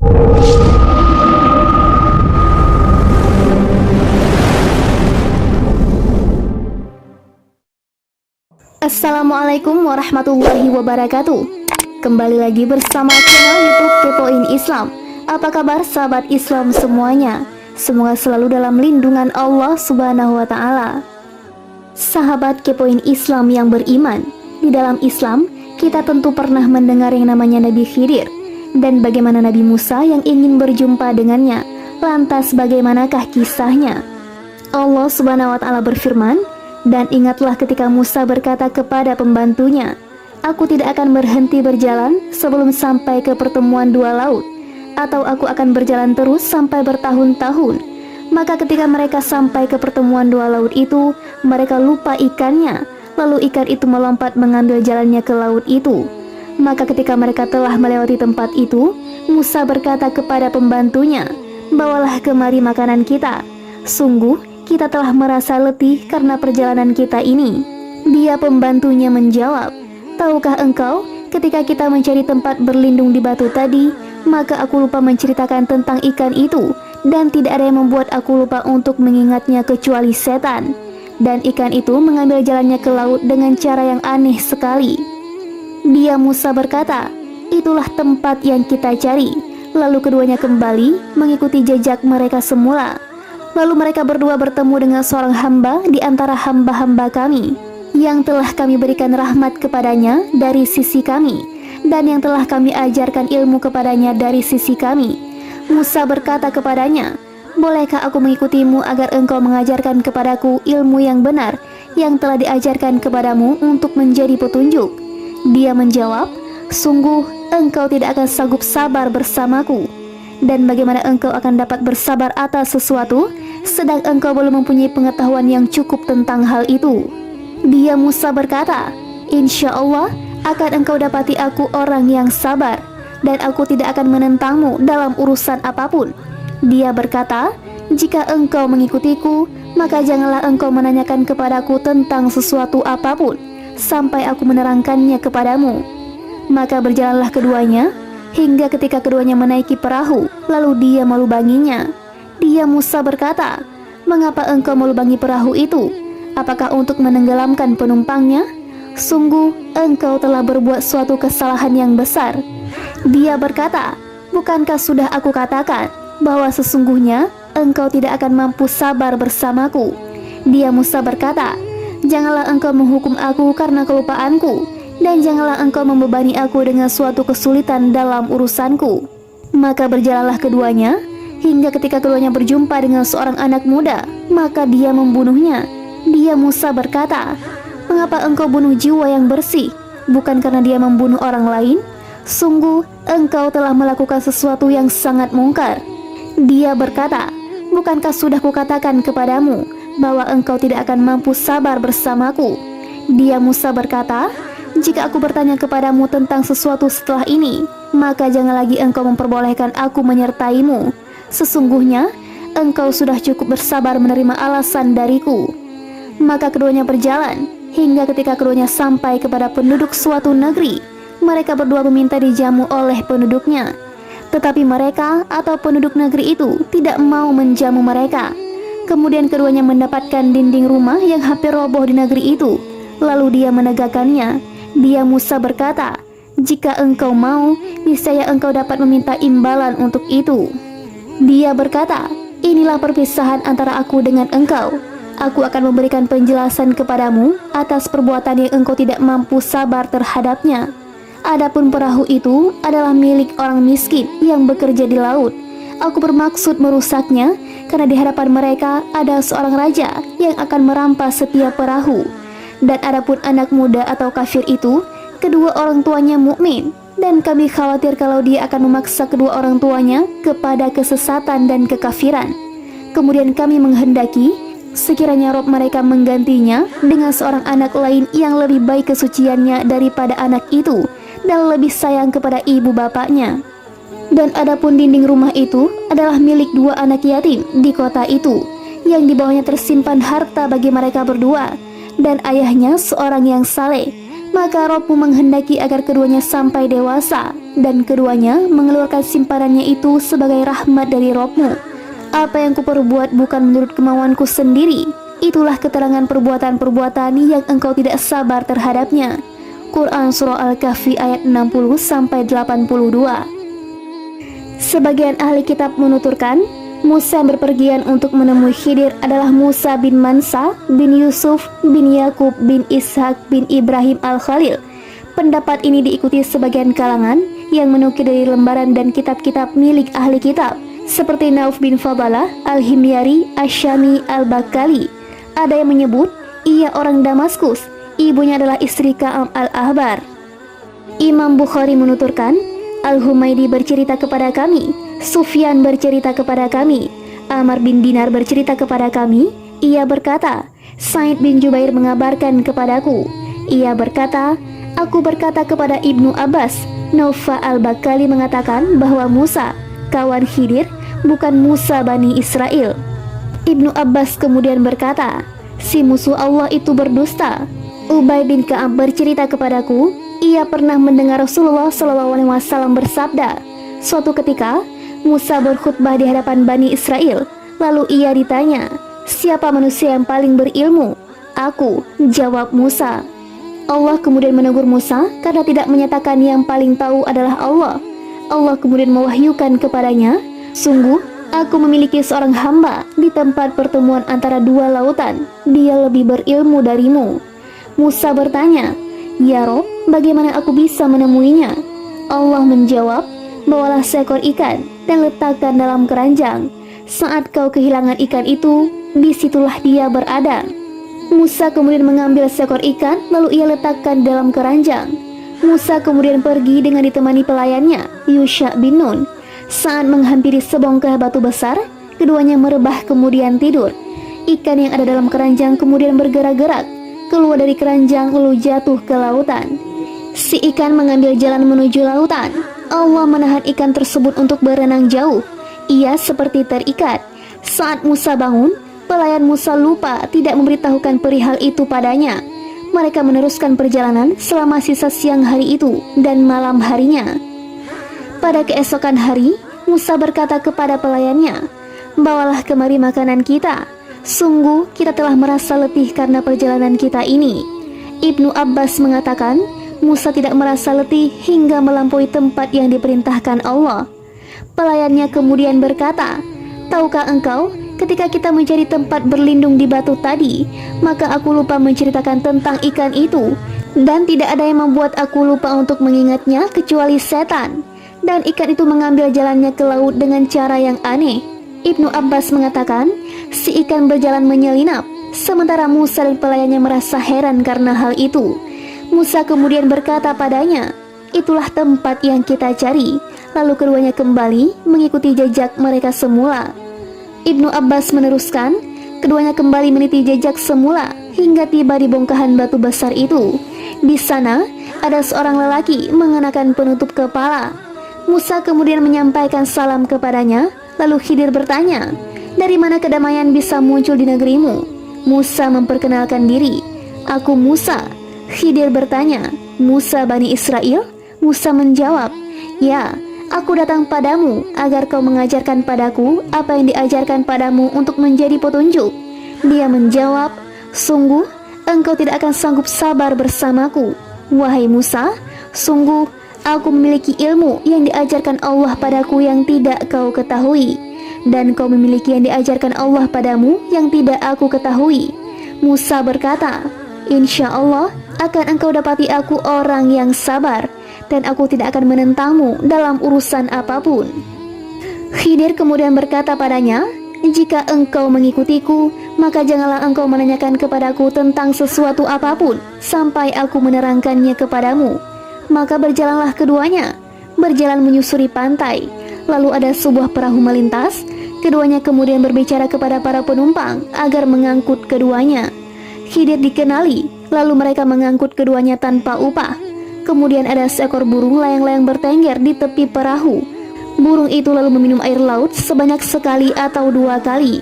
Assalamualaikum warahmatullahi wabarakatuh. Kembali lagi bersama channel YouTube Kepoin Islam. Apa kabar sahabat Islam semuanya? Semoga selalu dalam lindungan Allah Subhanahu wa Ta'ala. Sahabat Kepoin Islam yang beriman, di dalam Islam kita tentu pernah mendengar yang namanya Nabi Khidir dan bagaimana Nabi Musa yang ingin berjumpa dengannya. Lantas bagaimanakah kisahnya? Allah Subhanahu wa Ta'ala berfirman, "Dan ingatlah ketika Musa berkata kepada pembantunya, aku tidak akan berhenti berjalan sebelum sampai ke pertemuan dua laut, atau aku akan berjalan terus sampai bertahun-tahun. Maka ketika mereka sampai ke pertemuan dua laut itu, mereka lupa ikannya, lalu ikan itu melompat mengambil jalannya ke laut itu. Maka ketika mereka telah melewati tempat itu, Musa berkata kepada pembantunya, bawalah kemari makanan kita. Sungguh kita telah merasa letih karena perjalanan kita ini." Dia pembantunya menjawab, "Tahukah engkau, ketika kita mencari tempat berlindung di batu tadi, maka aku lupa menceritakan tentang ikan itu, dan tidak ada yang membuat aku lupa untuk mengingatnya kecuali setan. Dan ikan itu mengambil jalannya ke laut dengan cara yang aneh sekali." Dia Musa berkata, "Itulah tempat yang kita cari." Lalu keduanya kembali mengikuti jejak mereka semula. Lalu mereka berdua bertemu dengan seorang hamba di antara hamba-hamba kami, yang telah kami berikan rahmat kepadanya dari sisi kami, dan yang telah kami ajarkan ilmu kepadanya dari sisi kami. Musa berkata kepadanya, "Bolehkah aku mengikutimu agar engkau mengajarkan kepadaku ilmu yang benar yang telah diajarkan kepadamu untuk menjadi petunjuk?" Dia menjawab, "Sungguh engkau tidak akan sanggup sabar bersamaku. Dan bagaimana engkau akan dapat bersabar atas sesuatu sedang engkau belum mempunyai pengetahuan yang cukup tentang hal itu?" Dia Musa berkata, "Insya Allah akan engkau dapati aku orang yang sabar, dan aku tidak akan menentangmu dalam urusan apapun." Dia berkata, "Jika engkau mengikutiku, maka janganlah engkau menanyakan kepadaku tentang sesuatu apapun sampai aku menerangkannya kepadamu." Maka berjalanlah keduanya hingga ketika keduanya menaiki perahu, lalu dia melubanginya. Dia Musa berkata, "Mengapa engkau melubangi perahu itu? Apakah untuk menenggelamkan penumpangnya? Sungguh engkau telah berbuat suatu kesalahan yang besar." Dia berkata, "Bukankah sudah aku katakan bahwa sesungguhnya engkau tidak akan mampu sabar bersamaku?" Dia Musa berkata, "Janganlah engkau menghukum aku karena kelupaanku, dan janganlah engkau membebani aku dengan suatu kesulitan dalam urusanku." Maka berjalanlah keduanya hingga ketika keduanya berjumpa dengan seorang anak muda, maka dia membunuhnya. Dia Musa berkata, "Mengapa engkau bunuh jiwa yang bersih? Bukan karena dia membunuh orang lain? Sungguh engkau telah melakukan sesuatu yang sangat mungkar." Dia berkata, "Bukankah sudah kukatakan kepadamu bahwa engkau tidak akan mampu sabar bersamaku?" Dia Musa berkata, "Jika aku bertanya kepadamu tentang sesuatu setelah ini, maka jangan lagi engkau memperbolehkan aku menyertaimu. Sesungguhnya engkau sudah cukup bersabar menerima alasan dariku." Maka keduanya berjalan hingga ketika keduanya sampai kepada penduduk suatu negeri. Mereka berdua meminta dijamu oleh penduduknya, tetapi mereka atau penduduk negeri itu tidak mau menjamu mereka. Kemudian keduanya mendapatkan dinding rumah yang hampir roboh di negeri itu, lalu dia menegakkannya. Dia Musa berkata, "Jika engkau mau, niscaya engkau dapat meminta imbalan untuk itu." Dia berkata, "Inilah perpisahan antara aku dengan engkau. Aku akan memberikan penjelasan kepadamu atas perbuatan yang engkau tidak mampu sabar terhadapnya. Adapun perahu itu adalah milik orang miskin yang bekerja di laut. Aku bermaksud merusaknya karena di hadapan mereka ada seorang raja yang akan merampas setiap perahu. Dan adapun anak muda atau kafir itu, kedua orang tuanya mukmin, dan kami khawatir kalau dia akan memaksa kedua orang tuanya kepada kesesatan dan kekafiran. Kemudian kami menghendaki sekiranya Rob mereka menggantinya dengan seorang anak lain yang lebih baik kesuciannya daripada anak itu dan lebih sayang kepada ibu bapaknya. Dan adapun dinding rumah itu adalah milik dua anak yatim di kota itu, yang di bawahnya tersimpan harta bagi mereka berdua, dan ayahnya seorang yang saleh. Maka Robmu menghendaki agar keduanya sampai dewasa, dan keduanya mengeluarkan simpanannya itu sebagai rahmat dari Robmu. Apa yang kuperbuat bukan menurut kemauanku sendiri. Itulah keterangan perbuatan-perbuatan yang engkau tidak sabar terhadapnya. Quran Surah Al-Kahfi ayat 60-82. Sebagian ahli kitab menuturkan, Musa berpergian untuk menemui Khidir adalah Musa bin Mansa bin Yusuf bin Yakub bin Ishak bin Ibrahim al-Khalil. Pendapat ini diikuti sebagian kalangan yang menukil dari lembaran dan kitab-kitab milik ahli kitab seperti Nauf bin Fadalah, Al-Himyari, Asyami, Al-Bakali. Ada yang menyebut ia orang Damaskus, ibunya adalah istri Ka'ab al-Ahbar. Imam Bukhari menuturkan, Al-Humaydi bercerita kepada kami, Sufyan bercerita kepada kami, Amr bin Dinar bercerita kepada kami. Ia berkata, Sa'id bin Jubair mengabarkan kepadaku. Ia berkata, aku berkata kepada Ibnu Abbas. Naufa al-Bakali mengatakan bahwa Musa, kawan Khidir, bukan Musa Bani Israel. Ibnu Abbas kemudian berkata, si musuh Allah itu berdusta. Ubay bin Ka'ab bercerita kepadaku, ia pernah mendengar Rasulullah SAW bersabda, suatu ketika Musa berkhutbah di hadapan Bani Israel. Lalu ia ditanya, siapa manusia yang paling berilmu? Aku, jawab Musa. Allah kemudian menegur Musa karena tidak menyatakan yang paling tahu adalah Allah. Allah kemudian mewahyukan kepadanya, sungguh aku memiliki seorang hamba di tempat pertemuan antara dua lautan. Dia lebih berilmu darimu. Musa bertanya, ya Rob, bagaimana aku bisa menemuinya? Allah menjawab, bawalah seekor ikan dan letakkan dalam keranjang. Saat kau kehilangan ikan itu, disitulah dia berada. Musa kemudian mengambil seekor ikan, lalu ia letakkan dalam keranjang. Musa kemudian pergi dengan ditemani pelayannya, Yusha bin Nun. Saat menghampiri sebongkah batu besar, keduanya merebah kemudian tidur. Ikan yang ada dalam keranjang kemudian bergerak-gerak, keluar dari keranjang lalu jatuh ke lautan. Si ikan mengambil jalan menuju lautan. Allah menahan ikan tersebut untuk berenang jauh. Ia seperti terikat. Saat Musa bangun, pelayan Musa lupa tidak memberitahukan perihal itu padanya. Mereka meneruskan perjalanan selama sisa siang hari itu dan malam harinya. Pada keesokan hari, Musa berkata kepada pelayannya, bawalah kemari makanan kita. Sungguh kita telah merasa letih karena perjalanan kita ini. Ibnu Abbas mengatakan, Musa tidak merasa letih hingga melampaui tempat yang diperintahkan Allah. Pelayannya kemudian berkata, tahukah engkau, ketika kita mencari tempat berlindung di batu tadi, maka aku lupa menceritakan tentang ikan itu, dan tidak ada yang membuat aku lupa untuk mengingatnya kecuali setan. Dan ikan itu mengambil jalannya ke laut dengan cara yang aneh. Ibnu Abbas mengatakan, si ikan berjalan menyelinap, sementara Musa dan pelayannya merasa heran karena hal itu. Musa kemudian berkata padanya, itulah tempat yang kita cari. Lalu keduanya kembali mengikuti jejak mereka semula. Ibnu Abbas meneruskan, keduanya kembali meniti jejak semula hingga tiba di bongkahan batu besar itu. Di sana ada seorang lelaki mengenakan penutup kepala. Musa kemudian menyampaikan salam kepadanya. Lalu Khidir bertanya, dari mana kedamaian bisa muncul di negerimu? Musa memperkenalkan diri, aku Musa. Khidir bertanya, Musa Bani Israel? Musa menjawab, ya, aku datang padamu agar kau mengajarkan padaku apa yang diajarkan padamu untuk menjadi petunjuk. Dia menjawab, sungguh engkau tidak akan sanggup sabar bersamaku. Wahai Musa, sungguh aku memiliki ilmu yang diajarkan Allah padaku yang tidak kau ketahui, dan kau memiliki yang diajarkan Allah padamu yang tidak aku ketahui. Musa berkata, insya Allah akan engkau dapati aku orang yang sabar, dan aku tidak akan menentangmu dalam urusan apapun. Khidir kemudian berkata padanya, jika engkau mengikutiku, maka janganlah engkau menanyakan kepadaku tentang sesuatu apapun sampai aku menerangkannya kepadamu. Maka berjalanlah keduanya, berjalan menyusuri pantai. Lalu ada sebuah perahu melintas. Keduanya kemudian berbicara kepada para penumpang agar mengangkut keduanya. Khidir dikenali, lalu mereka mengangkut keduanya tanpa upah. Kemudian ada seekor burung layang-layang bertengger di tepi perahu. Burung itu lalu meminum air laut sebanyak sekali atau 2 kali.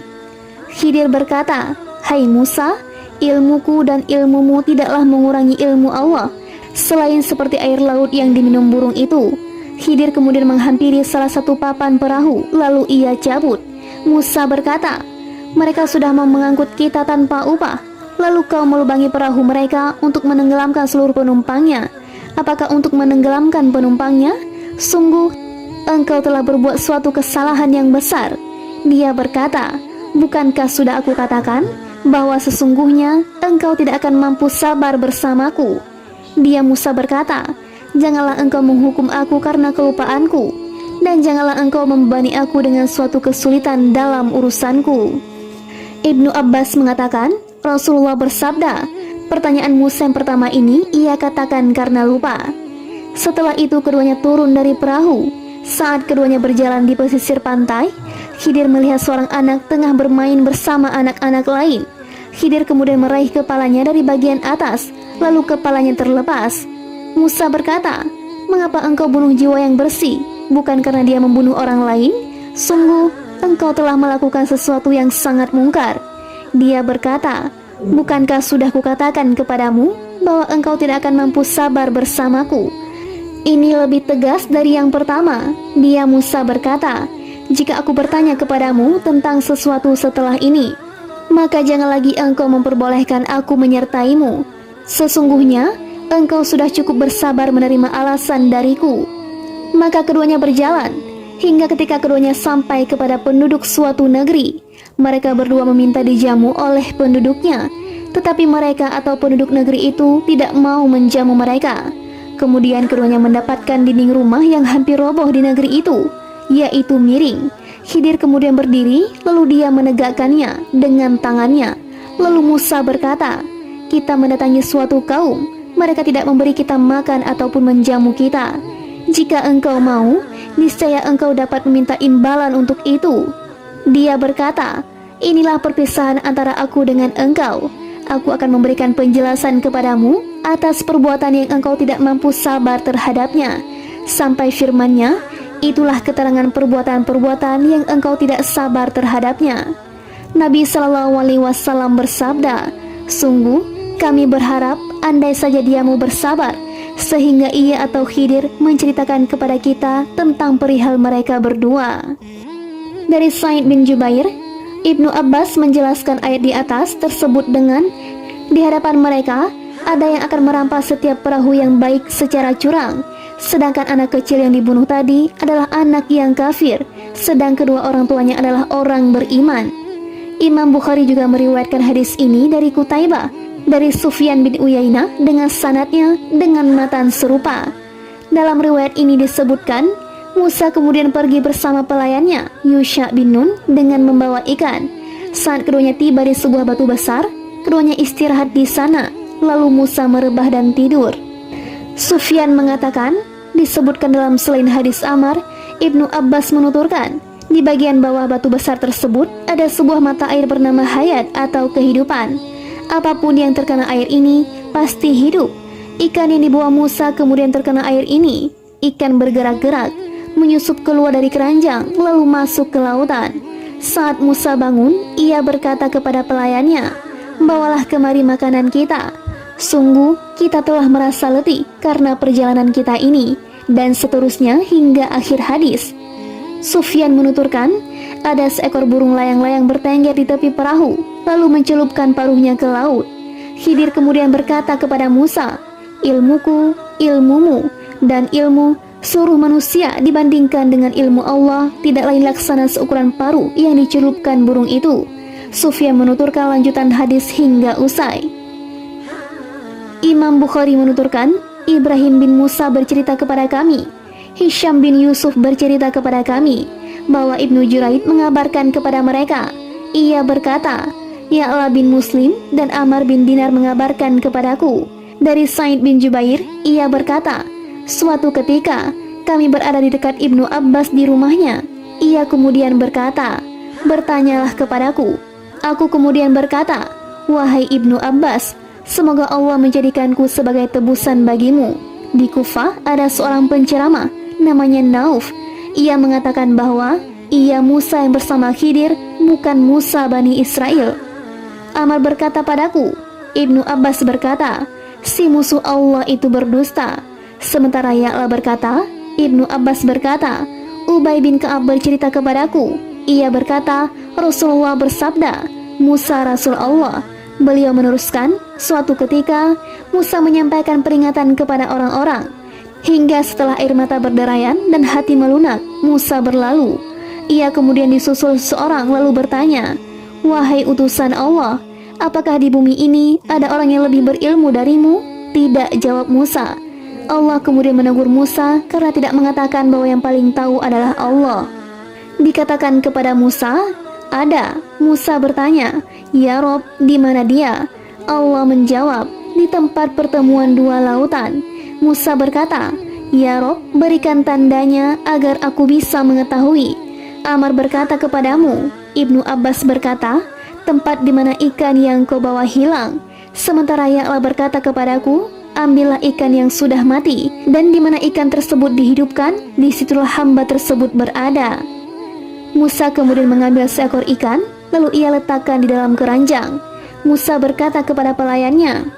Khidir berkata, hai Musa, ilmuku dan ilmumu tidaklah mengurangi ilmu Allah, selain seperti air laut yang diminum burung itu. Khidir kemudian menghampiri salah satu papan perahu, lalu ia cabut. Musa berkata, "Mereka sudah mau mengangkut kita tanpa upah, lalu kau melubangi perahu mereka untuk menenggelamkan seluruh penumpangnya. Apakah untuk menenggelamkan penumpangnya? Sungguh, engkau telah berbuat suatu kesalahan yang besar." Dia berkata, "Bukankah sudah aku katakan bahwa sesungguhnya engkau tidak akan mampu sabar bersamaku?" Dia Musa berkata, "Janganlah engkau menghukum aku karena kelupaanku, dan janganlah engkau membebani aku dengan suatu kesulitan dalam urusanku." Ibnu Abbas mengatakan, Rasulullah bersabda, pertanyaan Musa yang pertama ini ia katakan karena lupa. Setelah itu keduanya turun dari perahu. Saat keduanya berjalan di pesisir pantai, Khidir melihat seorang anak tengah bermain bersama anak-anak lain. Khidir kemudian meraih kepalanya dari bagian atas, lalu kepalanya terlepas. Musa berkata, "Mengapa engkau bunuh jiwa yang bersih? Bukan karena dia membunuh orang lain? Sungguh, engkau telah melakukan sesuatu yang sangat mungkar." Dia berkata, "Bukankah sudah kukatakan kepadamu bahwa engkau tidak akan mampu sabar bersamaku?" Ini lebih tegas dari yang pertama. Dia Musa berkata, "Jika aku bertanya kepadamu tentang sesuatu setelah ini, maka jangan lagi engkau memperbolehkan aku menyertaimu. Sesungguhnya engkau sudah cukup bersabar menerima alasan dariku." Maka keduanya berjalan hingga ketika keduanya sampai kepada penduduk suatu negeri. Mereka berdua meminta dijamu oleh penduduknya, tetapi mereka atau penduduk negeri itu tidak mau menjamu mereka. Kemudian keduanya mendapatkan dinding rumah yang hampir roboh di negeri itu, yaitu miring. Khidir kemudian berdiri, lalu dia menegakkannya dengan tangannya. Lalu Musa berkata, "Kita mendatangi suatu kaum, mereka tidak memberi kita makan ataupun menjamu kita. Jika engkau mau, niscaya engkau dapat meminta imbalan untuk itu." Dia berkata, "Inilah perpisahan antara aku dengan engkau. Aku akan memberikan penjelasan kepadamu atas perbuatan yang engkau tidak mampu sabar terhadapnya." Sampai firman-Nya, "Itulah keterangan perbuatan-perbuatan yang engkau tidak sabar terhadapnya." Nabi SAW bersabda, "Sungguh, kami berharap andai saja dia mau bersabar, sehingga ia atau Khidir menceritakan kepada kita tentang perihal mereka berdua." Dari Sa'id bin Jubair, Ibnu Abbas menjelaskan ayat di atas tersebut dengan, "Di hadapan mereka ada yang akan merampas setiap perahu yang baik secara curang, sedangkan anak kecil yang dibunuh tadi adalah anak yang kafir, sedang kedua orang tuanya adalah orang beriman." Imam Bukhari juga meriwayatkan hadis ini dari Qutaibah, dari Sufyan bin Uyainah dengan sanadnya dengan matan serupa. Dalam riwayat ini disebutkan, Musa kemudian pergi bersama pelayannya, Yusha bin Nun, dengan membawa ikan. Saat keduanya tiba di sebuah batu besar, keduanya istirahat di sana, lalu Musa merebah dan tidur. Sufyan mengatakan, disebutkan dalam selain hadis Amar, Ibnu Abbas menuturkan, di bagian bawah batu besar tersebut ada sebuah mata air bernama Hayat atau kehidupan. Apapun yang terkena air ini pasti hidup. Ikan yang dibawa Musa kemudian terkena air ini. Ikan bergerak-gerak, menyusup keluar dari keranjang, lalu masuk ke lautan. Saat Musa bangun, ia berkata kepada pelayannya, "Bawalah kemari makanan kita. Sungguh, kita telah merasa letih karena perjalanan kita ini." Dan seterusnya hingga akhir hadis. Sufyan menuturkan, ada seekor burung layang-layang bertengger di tepi perahu, lalu mencelupkan paruhnya ke laut. Khidir kemudian berkata kepada Musa, "Ilmuku, ilmumu, dan ilmu seluruh manusia dibandingkan dengan ilmu Allah tidak lain laksana seukuran paruh yang dicelupkan burung itu." Sufyan menuturkan lanjutan hadis hingga usai. Imam Bukhari menuturkan, Ibrahim bin Musa bercerita kepada kami, Hisham bin Yusuf bercerita kepada kami, bahwa Ibnu Juraid mengabarkan kepada mereka. Ia berkata, Ya'la bin Muslim dan Amar bin Dinar mengabarkan kepadaku. Dari Sa'id bin Jubair, ia berkata, suatu ketika, kami berada di dekat Ibnu Abbas di rumahnya. Ia kemudian berkata, bertanyalah kepadaku. Aku kemudian berkata, wahai Ibnu Abbas, semoga Allah menjadikanku sebagai tebusan bagimu. Di Kufah ada seorang penceramah, namanya Nauf. Ia mengatakan bahwa ia Musa yang bersama Khidir, bukan Musa Bani Israel. Amar berkata padaku, Ibnu Abbas berkata, si musuh Allah itu berdusta. Sementara Ya'la berkata, Ibnu Abbas berkata, Ubay bin Ka'ab bercerita kepadaku. Ia berkata, Rasulullah bersabda, Musa Rasul Allah. Beliau meneruskan, suatu ketika Musa menyampaikan peringatan kepada orang-orang. Hingga setelah air mata berderayan dan hati melunak, Musa berlalu. Ia kemudian disusul seorang lalu bertanya, Wahai utusan Allah, apakah di bumi ini ada orang yang lebih berilmu darimu? Tidak, jawab Musa. Allah kemudian menegur Musa karena tidak mengatakan bahwa yang paling tahu adalah Allah. Dikatakan kepada Musa, ada. Musa bertanya, Ya Rob, di mana dia? Allah menjawab, di tempat pertemuan dua lautan. Musa berkata, Ya Rob, berikan tandanya agar aku bisa mengetahui. Amar berkata kepadamu. Ibnu Abbas berkata, tempat di mana ikan yang kau bawa hilang. Sementara Ya'la berkata kepadaku, ambillah ikan yang sudah mati, dan di mana ikan tersebut dihidupkan, disitulah hamba tersebut berada. Musa kemudian mengambil seekor ikan, lalu ia letakkan di dalam keranjang. Musa berkata kepada pelayannya,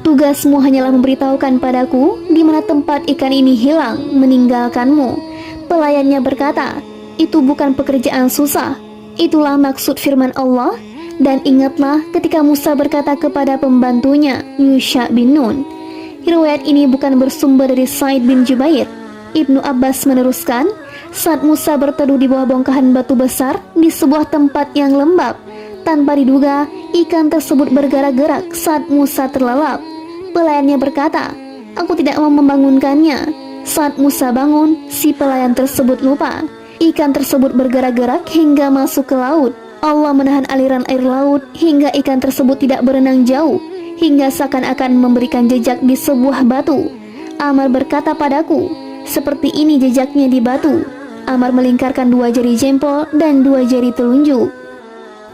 tugasmu hanyalah memberitahukan padaku di mana tempat ikan ini hilang, meninggalkanmu. Pelayannya berkata, itu bukan pekerjaan susah. Itulah maksud firman Allah. Dan ingatlah ketika Musa berkata kepada pembantunya, Yusha bin Nun. Riwayat ini bukan bersumber dari Sa'id bin Jubair. Ibnu Abbas meneruskan, saat Musa berteduh di bawah bongkahan batu besar di sebuah tempat yang lembab, tanpa diduga ikan tersebut bergerak-gerak saat Musa terlelap. Pelayannya berkata, aku tidak mau membangunkannya. Saat Musa bangun, si pelayan tersebut lupa. Ikan tersebut bergerak-gerak hingga masuk ke laut. Allah menahan aliran air laut hingga ikan tersebut tidak berenang jauh, hingga seakan-akan memberikan jejak di sebuah batu. Amar berkata padaku, seperti ini jejaknya di batu. Amar melingkarkan 2 jari jempol dan 2 jari telunjuk.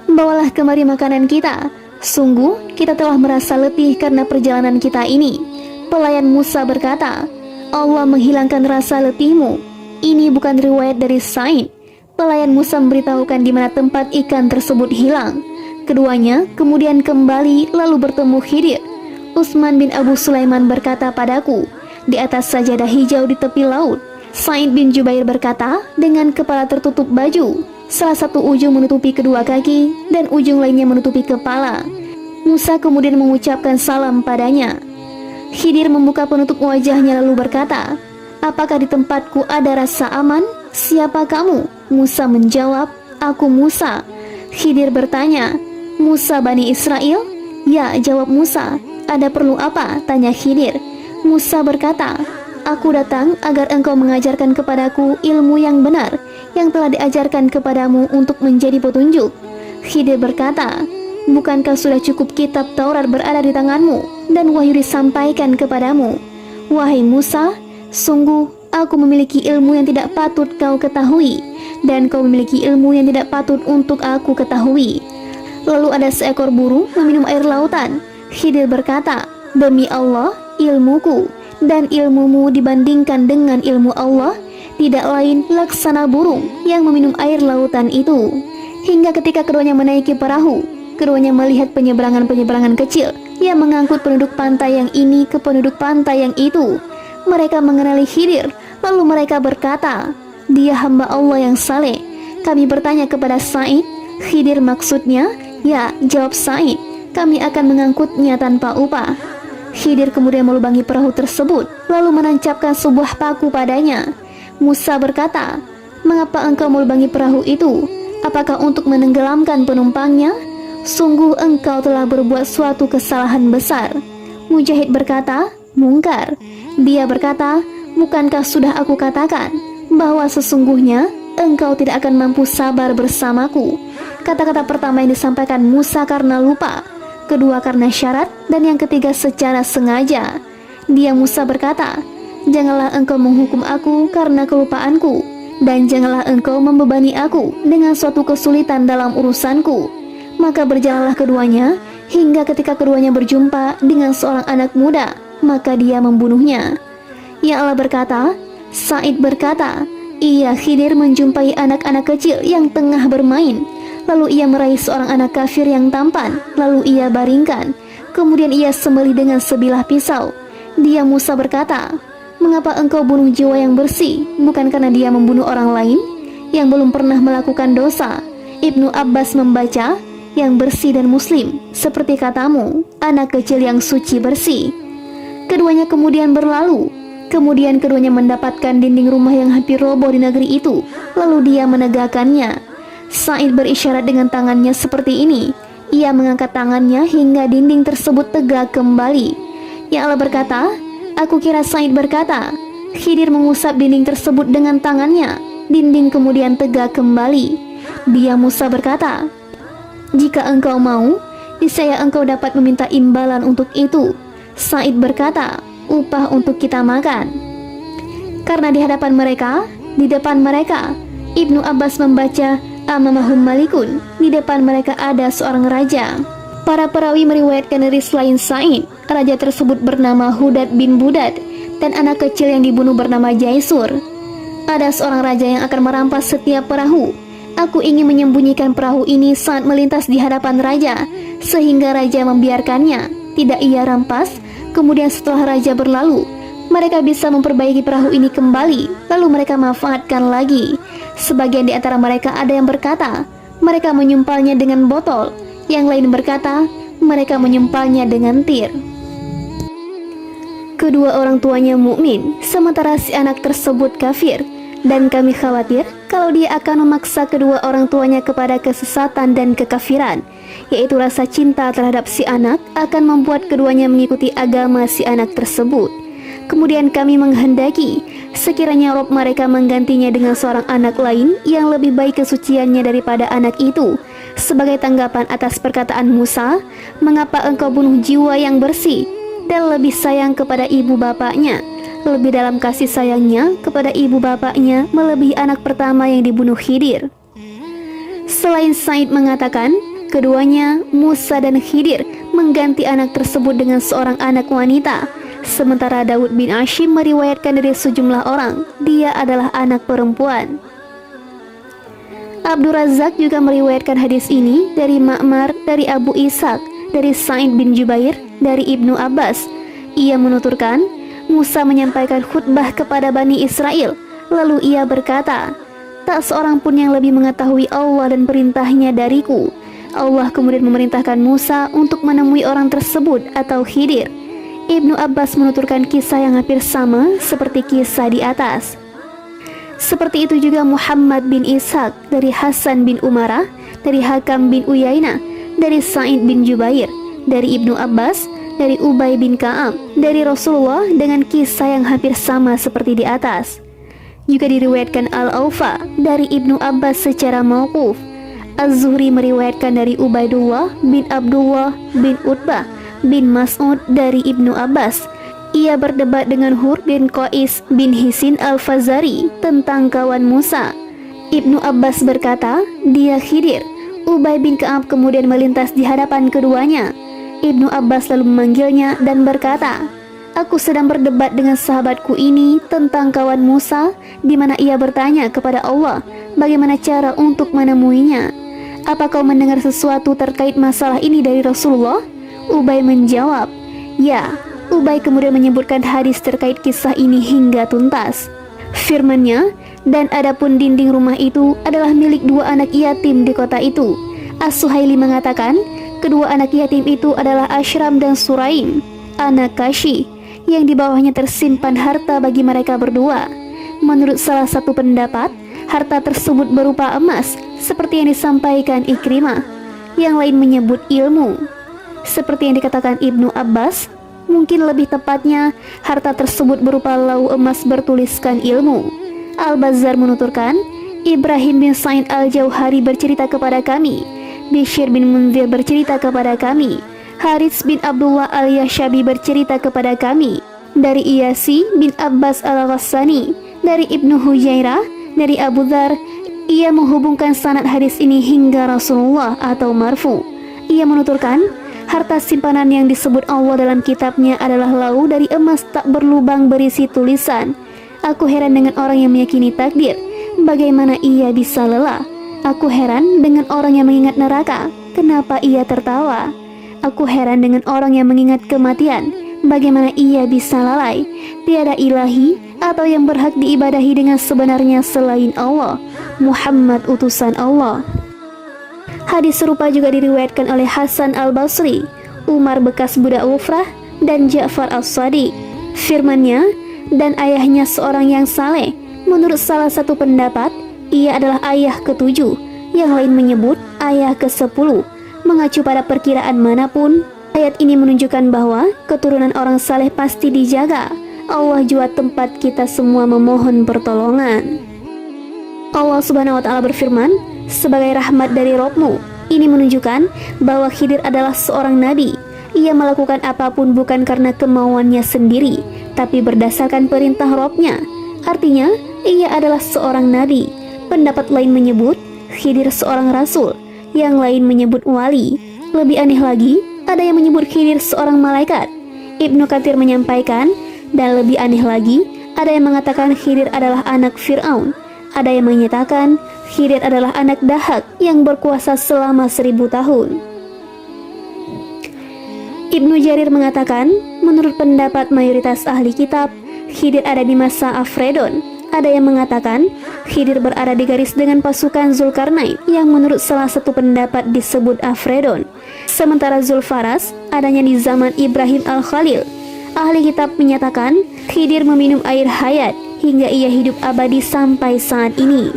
Bawalah kemari makanan kita. Sungguh kita telah merasa letih karena perjalanan kita ini. Pelayan Musa berkata, Allah menghilangkan rasa letihmu. Ini bukan riwayat dari Sa'id. Pelayan Musa memberitahukan di mana tempat ikan tersebut hilang. Keduanya kemudian kembali lalu bertemu Khidir. Utsman bin Abu Sulaiman berkata padaku, di atas sajadah hijau di tepi laut. Sa'id bin Jubair berkata, dengan kepala tertutup baju, salah satu ujung menutupi kedua kaki dan ujung lainnya menutupi kepala. Musa kemudian mengucapkan salam padanya. Khidir membuka penutup wajahnya lalu berkata, apakah di tempatku ada rasa aman? Siapa kamu? Musa menjawab, aku Musa. Khidir bertanya, Musa Bani Israel? Ya, jawab Musa. Ada perlu apa? Tanya Khidir. Musa berkata, aku datang agar engkau mengajarkan kepadaku ilmu yang benar yang telah diajarkan kepadamu untuk menjadi petunjuk. Khidir berkata, bukankah sudah cukup kitab Taurat berada di tanganmu dan wahyu disampaikan kepadamu? Wahai Musa, sungguh aku memiliki ilmu yang tidak patut kau ketahui, dan kau memiliki ilmu yang tidak patut untuk aku ketahui. Lalu ada seekor burung meminum air lautan. Khidir berkata, demi Allah, ilmuku dan ilmumu dibandingkan dengan ilmu Allah tidak lain laksana burung yang meminum air lautan itu. Hingga ketika keduanya menaiki perahu, keduanya melihat penyeberangan-penyeberangan kecil yang mengangkut penduduk pantai yang ini ke penduduk pantai yang itu. Mereka mengenali Khidir, lalu mereka berkata, dia hamba Allah yang saleh. Kami bertanya kepada Sa'id, Khidir maksudnya? Ya, jawab Sa'id, kami akan mengangkutnya tanpa upah. Khidir kemudian melubangi perahu tersebut, lalu menancapkan sebuah paku padanya. Musa berkata, mengapa engkau melubangi perahu itu? Apakah untuk menenggelamkan penumpangnya? Sungguh engkau telah berbuat suatu kesalahan besar. Mujahid berkata, mungkar. Dia berkata, bukankah sudah aku katakan bahwa sesungguhnya engkau tidak akan mampu sabar bersamaku? Kata-kata pertama yang disampaikan Musa karena lupa, kedua karena syarat, dan yang ketiga secara sengaja. Dia Musa berkata, janganlah engkau menghukum aku karena kelupaanku, dan janganlah engkau membebani aku dengan suatu kesulitan dalam urusanku. Maka berjalanlah keduanya, hingga ketika keduanya berjumpa dengan seorang anak muda, maka dia membunuhnya. Ya Allah berkata, Sa'id berkata, iya Khidir menjumpai anak-anak kecil yang tengah bermain. Lalu ia meraih seorang anak kafir yang tampan, lalu ia baringkan. Kemudian ia sembelih dengan sebilah pisau. Dia Musa berkata, "Mengapa engkau bunuh jiwa yang bersih? Bukan karena dia membunuh orang lain yang belum pernah melakukan dosa." Ibnu Abbas membaca, "Yang bersih dan muslim, seperti katamu, anak kecil yang suci bersih." Keduanya kemudian berlalu. Kemudian keduanya mendapatkan dinding rumah yang hampir roboh di negeri itu. Lalu dia menegakkannya. Sa'id berisyarat dengan tangannya seperti ini. Ia mengangkat tangannya hingga dinding tersebut tegak kembali. Ya Allah berkata, aku kira Sa'id berkata. Khidir mengusap dinding tersebut dengan tangannya. Dinding kemudian tegak kembali. Dia Musa berkata, "Jika engkau mau, niscaya engkau dapat meminta imbalan untuk itu." Sa'id berkata, "Upah untuk kita makan." Karena di hadapan mereka, di depan mereka, Ibnu Abbas membaca, "Amamahum malikun." Di depan mereka ada seorang raja. Para perawi meriwayatkan dari selain Sa'id, raja tersebut bernama Hudad bin Budad, dan anak kecil yang dibunuh bernama Jaisur. Ada seorang raja yang akan merampas setiap perahu. Aku ingin menyembunyikan perahu ini saat melintas di hadapan raja, sehingga raja membiarkannya. Tidak ia rampas. Kemudian setelah raja berlalu, mereka bisa memperbaiki perahu ini kembali, lalu mereka manfaatkan lagi. Sebagian di antara mereka ada yang berkata, mereka menyumpalnya dengan botol. Yang lain berkata, mereka menyumpalnya dengan tir. Kedua orang tuanya mukmin, sementara si anak tersebut kafir. Dan kami khawatir kalau dia akan memaksa kedua orang tuanya kepada kesesatan dan kekafiran, yaitu rasa cinta terhadap si anak akan membuat keduanya mengikuti agama si anak tersebut. Kemudian kami menghendaki sekiranya Rob mereka menggantinya dengan seorang anak lain yang lebih baik kesuciannya daripada anak itu. Sebagai tanggapan atas perkataan Musa, "Mengapa engkau bunuh jiwa yang bersih?" dan lebih sayang kepada ibu bapaknya. Lebih dalam kasih sayangnya kepada ibu bapaknya melebihi anak pertama yang dibunuh Khidir. Selain Sa'id mengatakan, keduanya, Musa dan Khidir, mengganti anak tersebut dengan seorang anak wanita. Sementara Daud bin Ashim meriwayatkan dari sejumlah orang, dia adalah anak perempuan. Abdur Razak juga meriwayatkan hadis ini dari Ma'mar, dari Abu Ishaq, dari Sa'id bin Jubair, dari Ibnu Abbas. Ia menuturkan, Musa menyampaikan khutbah kepada Bani Israel, lalu ia berkata, "Tak seorang pun yang lebih mengetahui Allah dan perintahnya dariku." Allah kemudian memerintahkan Musa untuk menemui orang tersebut atau Khidir. Ibnu Abbas menuturkan kisah yang hampir sama seperti kisah di atas. Seperti itu juga Muhammad bin Ishaq dari Hasan bin Umarah, dari Hakam bin Uyainah, dari Sa'id bin Jubair, dari Ibnu Abbas, dari Ubay bin Ka'ab, dari Rasulullah dengan kisah yang hampir sama seperti di atas. Juga diriwayatkan Al-Aufa dari Ibnu Abbas secara mauquf. Az-Zuhri meriwayatkan dari Ubaidullah bin Abdullah bin Utbah bin Mas'ud dari Ibnu Abbas. Ia berdebat dengan Hur bin Qais bin Hisin Al-Fazari tentang kawan Musa. Ibnu Abbas berkata, dia Khidir. Ubay bin Ka'ab kemudian melintas di hadapan keduanya. Ibnu Abbas lalu memanggilnya dan berkata, "Aku sedang berdebat dengan sahabatku ini tentang kawan Musa, di mana ia bertanya kepada Allah, bagaimana cara untuk menemuinya. Apa kau mendengar sesuatu terkait masalah ini dari Rasulullah?" Ubay menjawab, "Ya." Ubay kemudian menyebutkan hadis terkait kisah ini hingga tuntas. Firman-Nya, "Dan adapun dinding rumah itu adalah milik dua anak yatim di kota itu." As-Suhaili mengatakan, kedua anak yatim itu adalah Ashram dan Suraim, anak Kashi, yang di bawahnya tersimpan harta bagi mereka berdua. Menurut salah satu pendapat, harta tersebut berupa emas, seperti yang disampaikan Ikrimah. Yang lain menyebut ilmu. Seperti yang dikatakan Ibnu Abbas, mungkin lebih tepatnya, harta tersebut berupa lau emas bertuliskan ilmu. Al-Bazzar menuturkan, Ibrahim bin Sa'id Al-Jauhari bercerita kepada kami, Bishr bin Munzir bercerita kepada kami, Harits bin Abdullah Al-Yashabi bercerita kepada kami, dari Iyasi bin Abbas Al-Ghassani, dari Ibnu Hujairah, dari Abu Dzar. Ia menghubungkan sanad hadis ini hingga Rasulullah atau marfu. Ia menuturkan, harta simpanan yang disebut Allah dalam kitabnya adalah lau dari emas tak berlubang berisi tulisan. Aku heran dengan orang yang meyakini takdir, bagaimana ia bisa lelah. Aku heran dengan orang yang mengingat neraka, kenapa ia tertawa. Aku heran dengan orang yang mengingat kematian. Bagaimana ia bisa lalai? Tiada ilahi atau yang berhak diibadahi dengan sebenarnya selain Allah. Muhammad utusan Allah. Hadis serupa juga diriwayatkan oleh Hasan al-Basri, Umar bekas budak Ufrah, dan Ja'far as-Shadiq. Firman-Nya, dan ayahnya seorang yang saleh. Menurut salah satu pendapat, ia adalah ayah ke-7. Yang lain menyebut ayah ke-10. Mengacu pada perkiraan manapun, ayat ini menunjukkan bahwa keturunan orang saleh pasti dijaga. Allah jua tempat kita semua memohon pertolongan. Allah Subhanahu wa Ta'ala berfirman, sebagai rahmat dari Rabb-Mu. Ini menunjukkan bahwa Khidir adalah seorang nabi. Ia melakukan apapun bukan karena kemauannya sendiri, tapi berdasarkan perintah Rabb-Nya. Artinya, ia adalah seorang nabi. Pendapat lain menyebut Khidir seorang rasul, yang lain menyebut wali. Lebih aneh lagi, ada yang menyebut Khidir seorang malaikat. Ibnu Katsir menyampaikan, dan lebih aneh lagi, ada yang mengatakan Khidir adalah anak Fir'aun. Ada yang menyatakan Khidir adalah anak Dahak yang berkuasa selama 1000 tahun. Ibnu Jarir mengatakan, menurut pendapat mayoritas ahli kitab, Khidir ada di masa Afredon. Ada yang mengatakan Khidir berada di garis dengan pasukan Zulkarnain yang menurut salah satu pendapat disebut Afredon. Sementara Zulfaras adanya di zaman Ibrahim al-Khalil. Ahli kitab menyatakan Khidir meminum air hayat hingga ia hidup abadi sampai saat ini.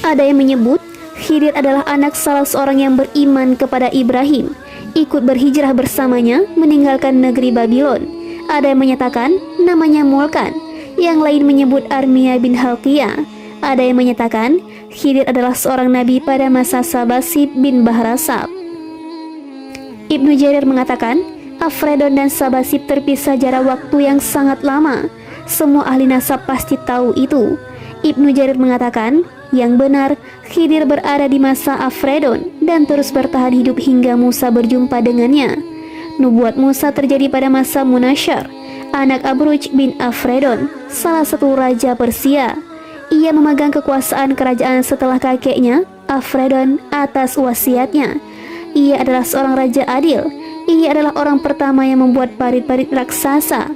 Ada yang menyebut Khidir adalah anak salah seorang yang beriman kepada Ibrahim, ikut berhijrah bersamanya meninggalkan negeri Babylon. Ada yang menyatakan namanya Mulkan, yang lain menyebut Armia bin Halqiyah. Ada yang menyatakan Khidir adalah seorang nabi pada masa Sabasib bin Bahrasab. Ibnu Jarir mengatakan Afredon dan Sabasib terpisah jarak waktu yang sangat lama. Semua ahli nasab pasti tahu itu. Ibnu Jarir mengatakan yang benar Khidir berada di masa Afredon dan terus bertahan hidup hingga Musa berjumpa dengannya. Nubuat Musa terjadi pada masa Munasyar, anak Abruj bin Afredon, salah satu raja Persia. Ia memegang kekuasaan kerajaan setelah kakeknya, Afredon, atas wasiatnya. Ia adalah seorang raja adil. Ia adalah orang pertama yang membuat parit-parit raksasa.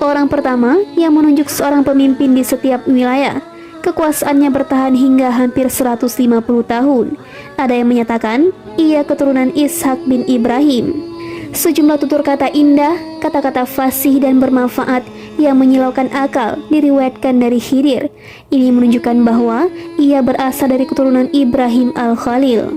Orang pertama yang menunjuk seorang pemimpin di setiap wilayah. Kekuasaannya bertahan hingga hampir 150 tahun. Ada yang menyatakan ia keturunan Ishak bin Ibrahim. Sejumlah tutur kata indah, kata-kata fasih dan bermanfaat yang menyilaukan akal diriwayatkan dari Khidir. Ini menunjukkan bahwa ia berasal dari keturunan Ibrahim al-Khalil.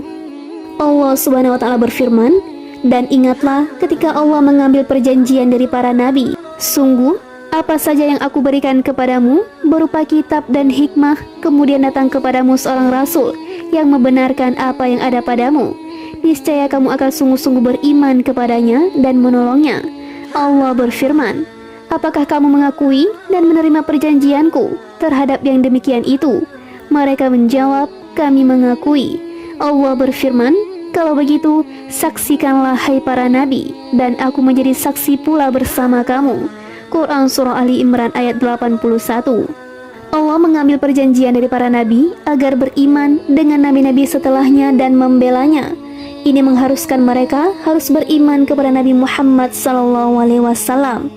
Allah Subhanahu wa Ta'ala berfirman, dan ingatlah ketika Allah mengambil perjanjian dari para nabi. Sungguh, apa saja yang aku berikan kepadamu berupa kitab dan hikmah, kemudian datang kepadamu seorang rasul yang membenarkan apa yang ada padamu. Niscaya kamu akan sungguh-sungguh beriman kepadanya dan menolongnya. Allah berfirman, apakah kamu mengakui dan menerima perjanjianku terhadap yang demikian itu? Mereka menjawab, kami mengakui. Allah berfirman, kalau begitu, saksikanlah hai para nabi, dan aku menjadi saksi pula bersama kamu. Quran Surah Ali Imran ayat 81. Allah mengambil perjanjian dari para nabi agar beriman dengan nabi-nabi setelahnya dan membelanya. Ini mengharuskan mereka harus beriman kepada Nabi Muhammad SAW,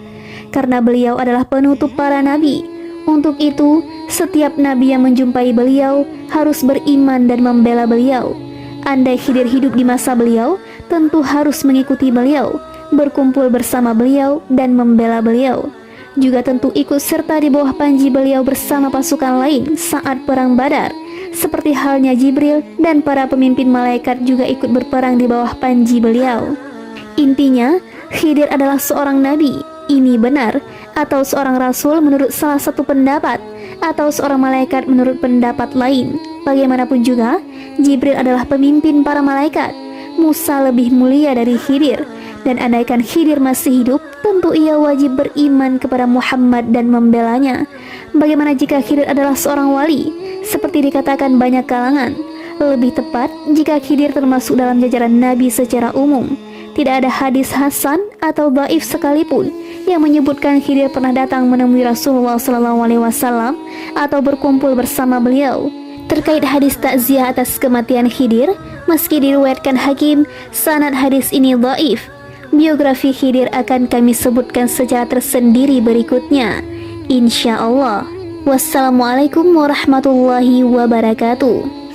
karena beliau adalah penutup para nabi. Untuk itu, setiap nabi yang menjumpai beliau harus beriman dan membela beliau. Andai Khidir hidup di masa beliau, tentu harus mengikuti beliau, berkumpul bersama beliau dan membela beliau. Juga tentu ikut serta di bawah panji beliau bersama pasukan lain saat perang Badar. Seperti halnya Jibril dan para pemimpin malaikat juga ikut berperang di bawah panji beliau. Intinya, Khidir adalah seorang nabi. Ini benar, atau seorang rasul menurut salah satu pendapat, atau seorang malaikat menurut pendapat lain. Bagaimanapun juga, Jibril adalah pemimpin para malaikat. Musa lebih mulia dari Khidir, dan andaikan Khidir masih hidup, tentu ia wajib beriman kepada Muhammad dan membelanya. Bagaimana jika Khidir adalah seorang wali, seperti dikatakan banyak kalangan? Lebih tepat jika Khidir termasuk dalam jajaran nabi secara umum. Tidak ada hadis hasan atau dhaif sekalipun yang menyebutkan Khidir pernah datang menemui Rasulullah SAW atau berkumpul bersama beliau. Terkait hadis takziah atas kematian Khidir, meski diriwayatkan Hakim, sanad hadis ini dhaif. Biografi Khidir akan kami sebutkan secara tersendiri berikutnya, insya Allah. Wassalamualaikum warahmatullahi wabarakatuh.